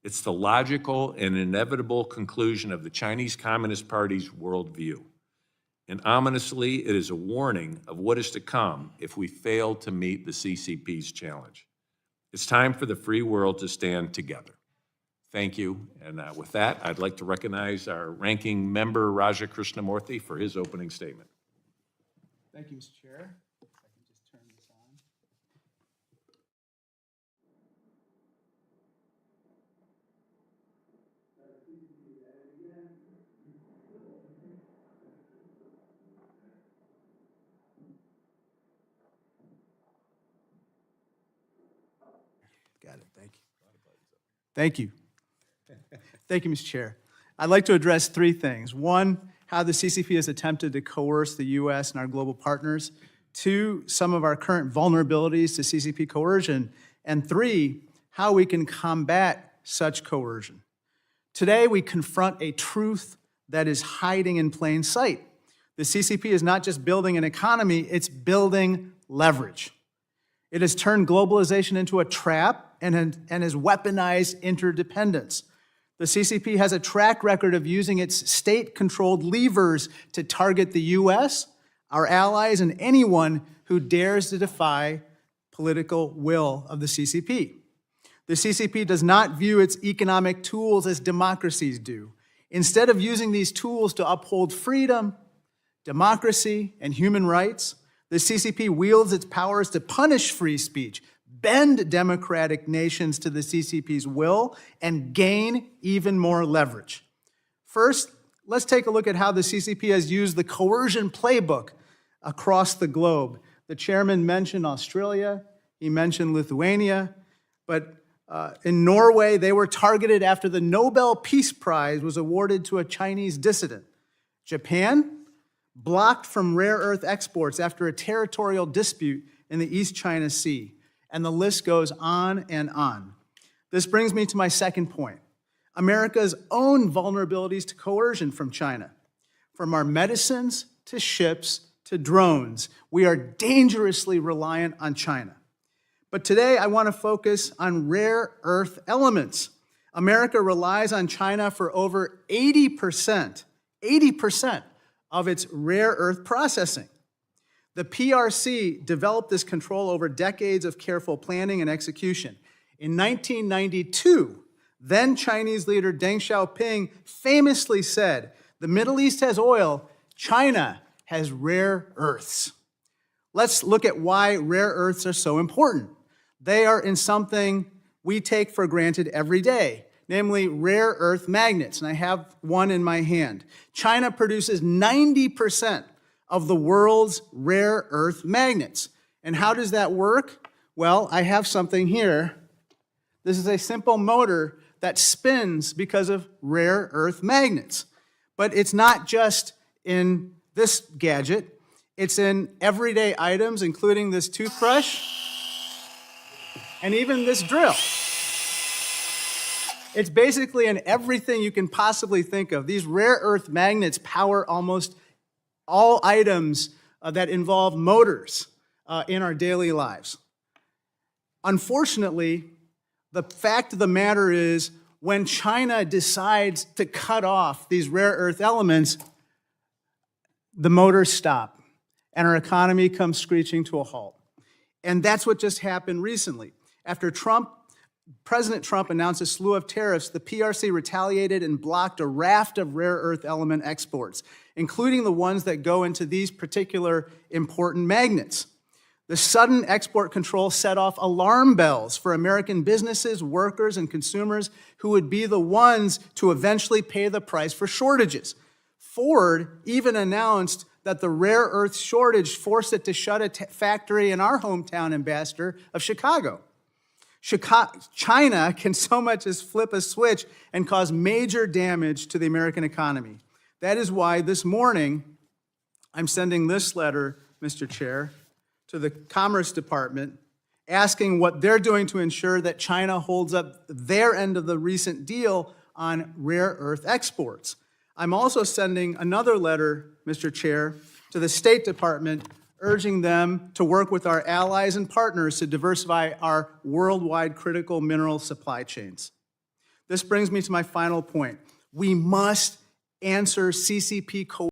It's the logical and inevitable conclusion of the Chinese Communist Party's worldview. And ominously, it is a warning of what is to come if we fail to meet the CCP's challenge. It's time for the free world to stand together. Thank you. And with that, I'd like to recognize our ranking member, Raja Krishnamurthy, for his opening statement. Thank you, Mr. Chair. If I can just turn this on. Got it. Thank you. Thank you. Thank you, Mr. Chair. I'd like to address three things. One, how the CCP has attempted to coerce the U.S. and our global partners. Two, some of our current vulnerabilities to CCP coercion. And three, how we can combat such coercion. Today, we confront a truth that is hiding in plain sight. The CCP is not just building an economy, it's building leverage. It has turned globalization into a trap and has weaponized interdependence. The CCP has a track record of using its state-controlled levers to target the U.S., our allies, and anyone who dares to defy political will of the CCP. The CCP does not view its economic tools as democracies do. Instead of using these tools to uphold freedom, democracy, and human rights, the CCP wields its powers to punish free speech, bend democratic nations to the CCP's will, and gain even more leverage. First, let's take a look at how the CCP has used the coercion playbook across the globe. The chairman mentioned Australia, he mentioned Lithuania, but in Norway, they were targeted after the Nobel Peace Prize was awarded to a Chinese dissident. Japan, blocked from rare earth exports after a territorial dispute in the East China Sea. And the list goes on and on. This brings me to my second point. America's own vulnerabilities to coercion from China. From our medicines to ships to drones, we are dangerously reliant on China. But today I want to focus on rare earth elements. America relies on China for over 80% of its rare earth processing. The PRC developed this control over decades of careful planning and execution. In 1992, then Chinese leader Deng Xiaoping famously said, "The Middle East has oil, China has rare earths." Let's look at why rare earths are so important. They are in something we take for granted every day, namely rare earth magnets, and I have one in my hand. China produces 90% of the world's rare earth magnets. And how does that work? Well, I have something here. This is a simple motor that spins because of rare earth magnets. But it's not just in this gadget. It's in everyday items, including this toothbrush and even this drill. It's basically in everything you can possibly think of. These rare earth magnets power almost all items that involve motors in our daily lives. Unfortunately, the fact of the matter is when China decides to cut off these rare earth elements, the motors stop and our economy comes screeching to a halt. And that's what just happened recently. After President Trump announced a slew of tariffs, the PRC retaliated and blocked a raft of rare earth element exports, including the ones that go into these particular important magnets. The sudden export control set off alarm bells for American businesses, workers, and consumers who would be the ones to eventually pay the price for shortages. Ford even announced that the rare earth shortage forced it to shut a factory in our hometown, Ambassador, of Chicago. China can so much as flip a switch and cause major damage to the American economy. That is why this morning I'm sending this letter, Mr. Chair, to the Commerce Department asking what they're doing to ensure that China holds up their end of the recent deal on rare earth exports. I'm also sending another letter, Mr. Chair, to the State Department urging them to work with our allies and partners to diversify our worldwide critical mineral supply chains. This brings me to my final point. We must answer CCP